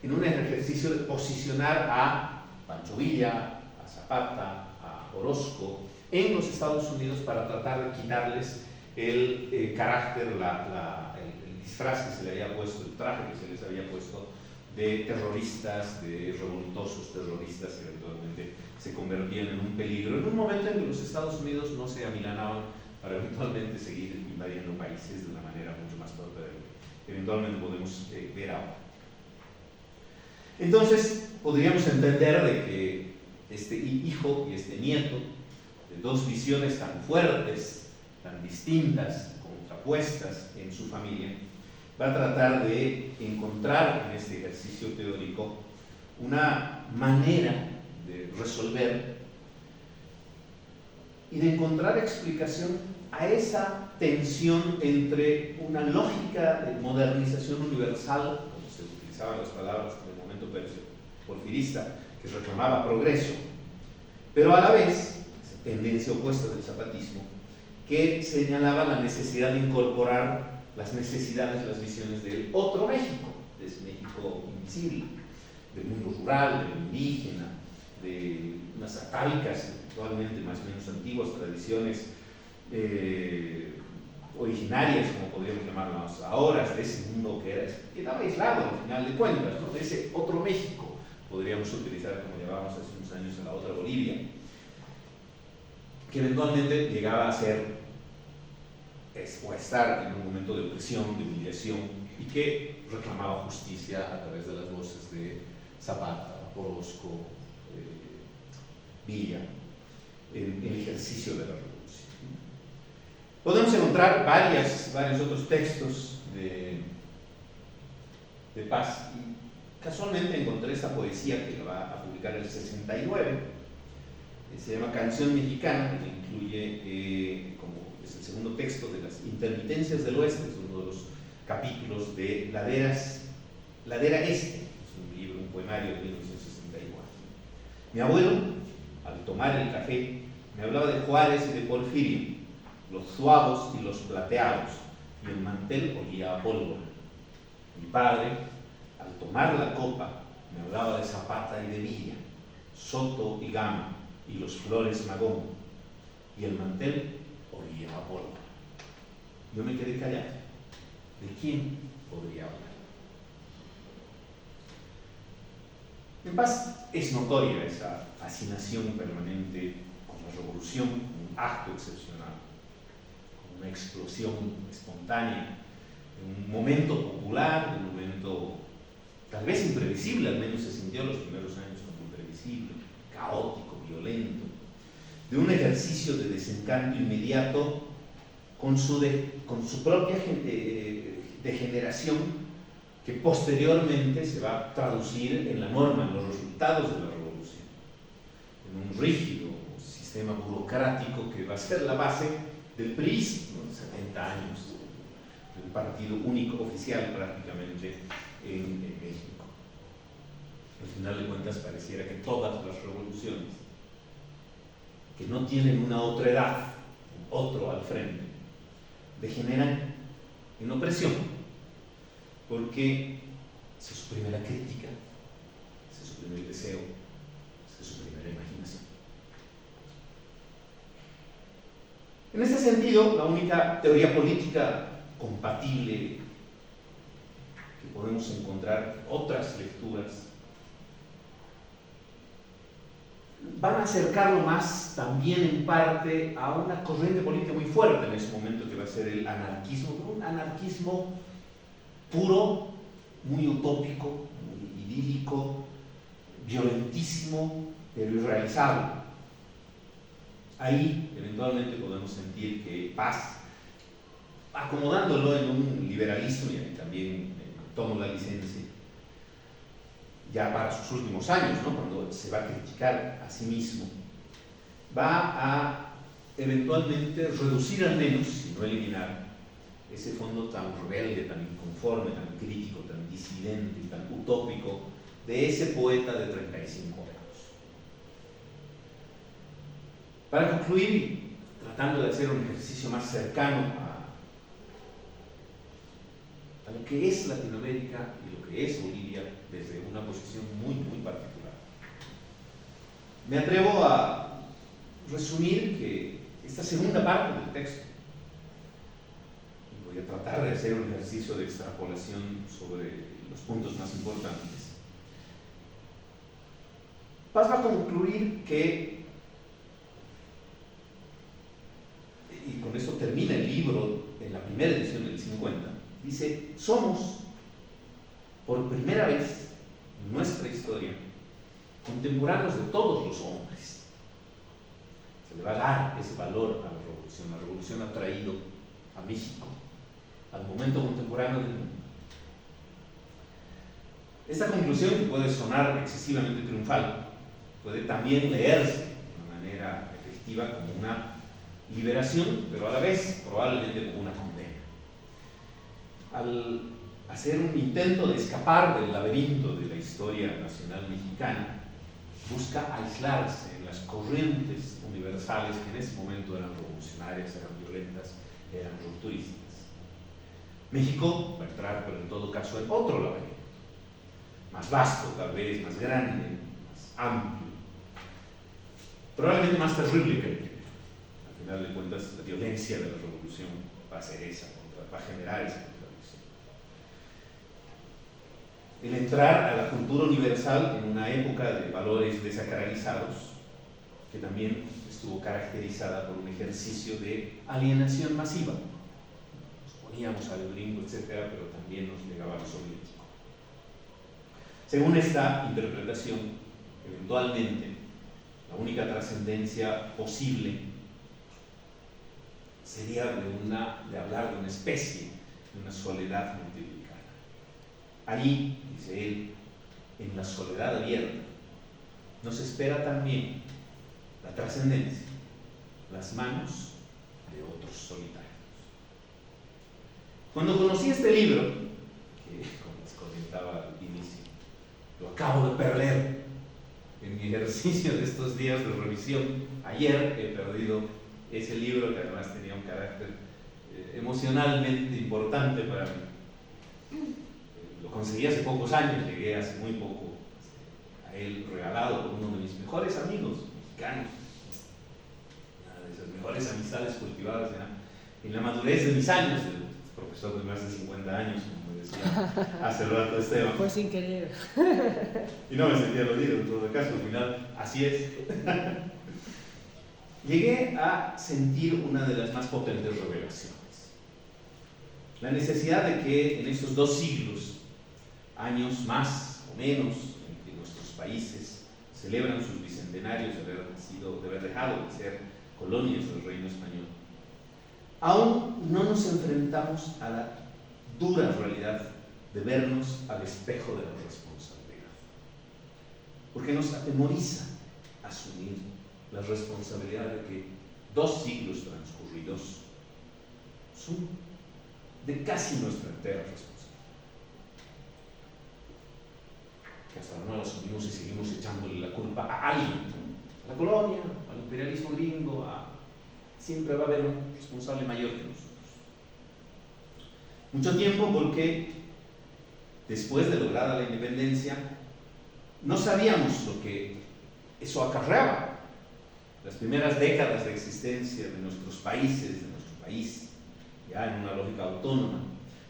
en un ejercicio de posicionar a Pancho Villa, a Zapata, a Orozco, en los Estados Unidos para tratar de quitarles el carácter, el disfraz que se le había puesto, el traje que se les había puesto de terroristas, de revoltosos terroristas que eventualmente se convertían en un peligro, en un momento en que los Estados Unidos no se amilanaban para eventualmente seguir invadiendo países de una manera mucho más torpe de lo que eventualmente podemos ver ahora. Entonces, podríamos entender de que este hijo y este nieto, de dos visiones tan fuertes, tan distintas, contrapuestas en su familia, va a tratar de encontrar en este ejercicio teórico una manera de resolver y de encontrar explicación a esa tensión entre una lógica de modernización universal, como se utilizaban las palabras en el momento porfirista, que reclamaba progreso, pero a la vez, esa tendencia opuesta del zapatismo, que señalaba la necesidad de incorporar las necesidades, las visiones del otro México, de ese México invisible, del mundo rural, del indígena, de unas atávicas, actualmente más o menos antiguas tradiciones originarias, como podríamos llamarlas ahora, de ese mundo que quedaba aislado al final de cuentas, ¿no? De ese otro México, podríamos utilizar como llamábamos hace unos años a la otra Bolivia, que eventualmente llegaba a ser o a estar en un momento de opresión, de humillación, y que reclamaba justicia a través de las voces de Zapata, Orozco, Villa, en el ejercicio de la revolución. Podemos encontrar varios otros textos de Paz, y casualmente encontré esta poesía que la va a publicar en el 69, que se llama Canción Mexicana, que incluye, como es el segundo texto de las Intermitencias del Oeste, es uno de los capítulos de Ladera Este, es un libro, un poemario de 1964. Mi abuelo, al tomar el café, me hablaba de Juárez y de Porfirio, los suavos y los plateados, y el mantel olía a pólvora. Mi padre, al tomar la copa, me hablaba de Zapata y de Villa, Soto y Gama, y los Flores Magón, y el mantel olía a pólvora. Yo me quedé callado. ¿De quién podría hablar? En Paz es notoria esa fascinación permanente con la revolución, un acto excepcional, con una explosión espontánea, un momento popular, un momento tal vez imprevisible, al menos se sintió en los primeros años como imprevisible, caótico, violento, de un ejercicio de desencanto inmediato con su propia degeneración, que posteriormente se va a traducir en la norma, en los resultados de la revolución, en un rígido sistema burocrático que va a ser la base del priismo, 70 años, de un partido único oficial prácticamente en México. Al final de cuentas pareciera que todas las revoluciones que no tienen una otra edad, otro al frente, degeneran en opresión, porque se suprime la crítica, se suprime el deseo, se suprime la imaginación. En este sentido, la única teoría política compatible que podemos encontrar, otras lecturas, van a acercarlo más también en parte a una corriente política muy fuerte en ese momento, que va a ser el anarquismo, un anarquismo puro, muy utópico, muy idílico, violentísimo, pero irrealizable. Ahí eventualmente podemos sentir que Paz, acomodándolo en un liberalismo, y ahí también tomo la licencia, ya para sus últimos años, ¿no? Cuando se va a criticar a sí mismo, va a eventualmente reducir al menos, si no eliminar, ese fondo tan rebelde, tan inconforme, tan crítico, tan disidente, tan utópico de ese poeta de 35 años. Para concluir, tratando de hacer un ejercicio más cercano a lo que es Latinoamérica y lo que es Bolivia desde una posición muy, muy particular, me atrevo a resumir que esta segunda parte del texto, y voy a tratar de hacer un ejercicio de extrapolación sobre los puntos más importantes, Paz va a concluir que, y con esto termina el libro en la primera edición del 50, dice: somos, por primera vez en nuestra historia, contemporáneos de todos los hombres. Se le va a dar ese valor a la revolución. La revolución ha traído a México al momento contemporáneo del mundo. Esta conclusión, que puede sonar excesivamente triunfal, puede también leerse de una manera efectiva como una liberación, pero a la vez probablemente como una condena. Al hacer un intento de escapar del laberinto de la historia nacional mexicana, busca aislarse en las corrientes universales que en ese momento eran revolucionarias, eran violentas, eran rupturistas. México va a entrar, pero en todo caso, en otro laberinto, más vasto tal vez, más grande, más amplio, probablemente más terrible que el primero. Al final de cuentas, la violencia de la revolución va a hacer esa, va a generar esa contradicción. El entrar a la cultura universal en una época de valores desacralizados, que también estuvo caracterizada por un ejercicio de alienación masiva. Nos poníamos al gringo, etcétera, pero también nos negaba lo soviético. Según esta interpretación, eventualmente, la única trascendencia posible sería de hablar de una especie, de una soledad multiplicada. Allí, dice él, en la soledad abierta, nos espera también la trascendencia, las manos de otros solitarios. Cuando conocí este libro, que como les comentaba al inicio, lo acabo de perder en mi ejercicio de estos días de revisión. Ayer he perdido ese libro, que además tenía un carácter emocionalmente importante para mí. Lo conseguí hace pocos años, llegué hace muy poco a él, regalado por uno de mis mejores amigos mexicanos, una de esas mejores amistades cultivadas en la madurez de mis años, profesor de más de 50 años, como decía hace rato Esteban. Fue sin querer. Y no me sentía aludido en todo caso, al final así es. Llegué a sentir una de las más potentes revelaciones. La necesidad de que en estos 2 siglos, años más o menos, en que nuestros países celebran sus bicentenarios de haber dejado de ser colonias del Reino Español, aún no nos enfrentamos a la dura realidad de vernos al espejo de la responsabilidad, porque nos atemoriza asumir la responsabilidad de que 2 siglos transcurridos son de casi nuestra entera responsabilidad, que hasta ahora no la asumimos y seguimos echándole la culpa a alguien, a la colonia, al imperialismo gringo, siempre va a haber un responsable mayor que nosotros. Mucho tiempo porque después de lograda la independencia no sabíamos lo que eso acarreaba. Las primeras décadas de existencia de nuestros países, de nuestro país, ya en una lógica autónoma,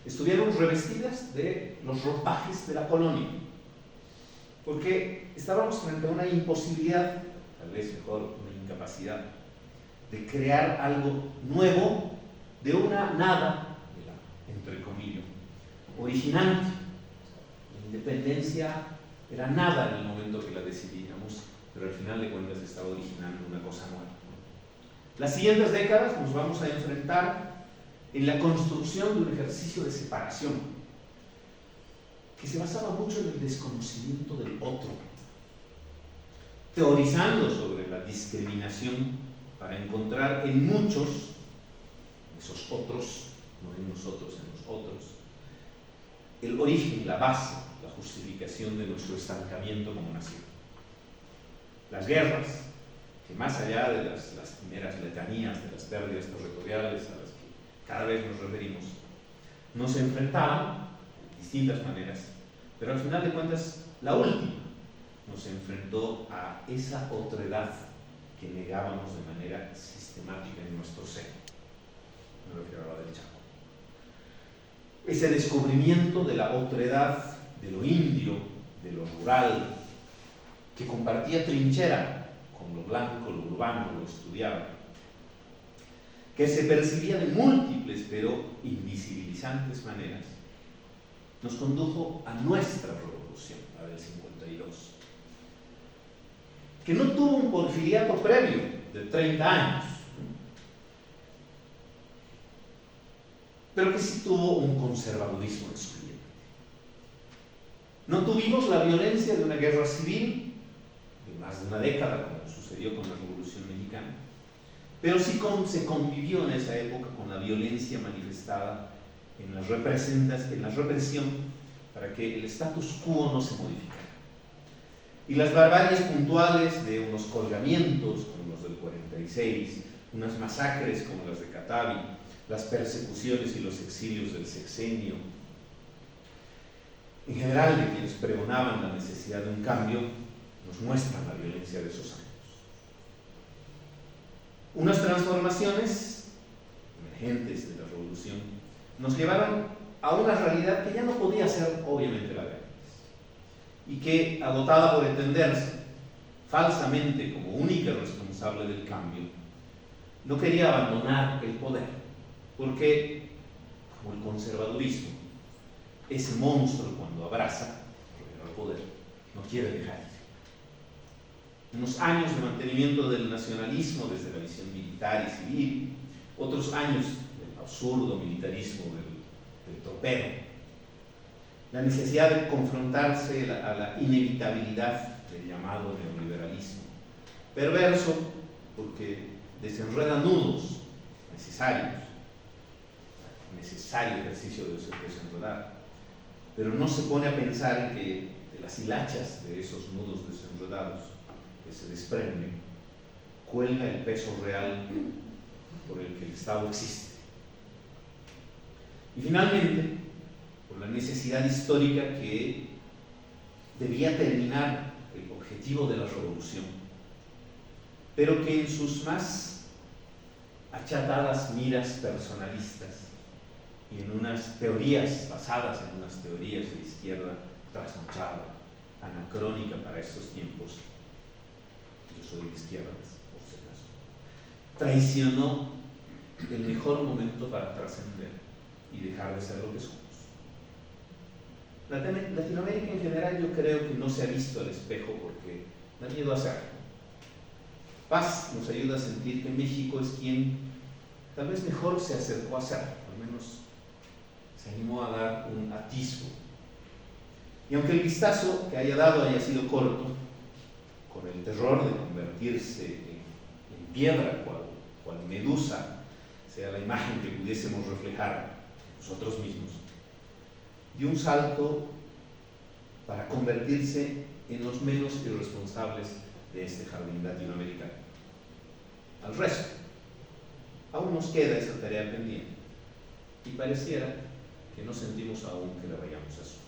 estuvieron revestidas de los ropajes de la colonia, porque estábamos frente a una imposibilidad, tal vez mejor una incapacidad, de crear algo nuevo de una nada, entre comillas, originante. La independencia era nada en el momento que la decidíamos, pero al final de cuentas estaba originando una cosa nueva. Las siguientes décadas nos vamos a enfrentar en la construcción de un ejercicio de separación que se basaba mucho en el desconocimiento del otro, teorizando sobre la discriminación para encontrar en muchos, esos otros, no en nosotros, en los otros, el origen, la base, la justificación de nuestro estancamiento como nación. Las guerras, que más allá de las primeras letanías de las pérdidas territoriales a las que cada vez nos referimos, nos enfrentaban de distintas maneras, pero al final de cuentas, la última nos enfrentó a esa otredad que negábamos de manera sistemática en nuestro ser. Me refiero a la del Chaco. Ese descubrimiento de la otredad, de lo indio, de lo rural, que compartía trinchera con lo blanco, lo urbano, lo estudiado, que se percibía de múltiples pero invisibilizantes maneras, nos condujo a nuestra revolución, la del 52, que no tuvo un porfiriato previo de 30 años, pero que sí tuvo un conservadurismo excluyente. No tuvimos la violencia de una guerra civil de más de una década, como sucedió con la Revolución Mexicana, pero sí se convivió en esa época con la violencia manifestada en la represión para que el status quo no se modificara. Y las barbaries puntuales de unos colgamientos como los del 46, unas masacres como las de Catavi, las persecuciones y los exilios del sexenio, en general de quienes pregonaban la necesidad de un cambio, nos muestran la violencia de esos años. Unas transformaciones emergentes de la Revolución revolución nos llevaron a una realidad que ya no podía ser obviamente la de antes y que, agotada por entenderse falsamente como única responsable del cambio, no quería abandonar el poder, porque, como el conservadurismo, ese monstruo cuando abraza al poder no quiere dejar ir. Unos años de mantenimiento del nacionalismo desde la visión militar y civil, otros años del absurdo militarismo del tropero, la necesidad de confrontarse a la inevitabilidad del llamado neoliberalismo, perverso porque desenreda nudos necesarios, necesario ejercicio de desenredar, pero no se pone a pensar en que de las hilachas de esos nudos desenredados que se desprenden cuelga el peso real por el que el Estado existe. Y finalmente, por la necesidad histórica que debía terminar el objetivo de la revolución, pero que en sus más achatadas miras personalistas y en unas teorías basadas en unas teorías de izquierda trasnochada, anacrónica para estos tiempos, yo soy de izquierda, por si acaso, traicionó el mejor momento para trascender y dejar de ser lo que somos. Latinoamérica en general yo creo que no se ha visto al espejo porque da miedo a hacerlo. Paz nos ayuda a sentir que México es quien tal vez mejor se acercó a hacerlo, al menos se animó a dar un atisbo. Y aunque el vistazo que haya dado haya sido corto, con el terror de convertirse en piedra, cual medusa sea la imagen que pudiésemos reflejar nosotros mismos, dio un salto para convertirse en los menos irresponsables de este jardín latinoamericano. Al resto, aún nos queda esa tarea pendiente y pareciera que no sentimos aún que la vayamos a sufrir.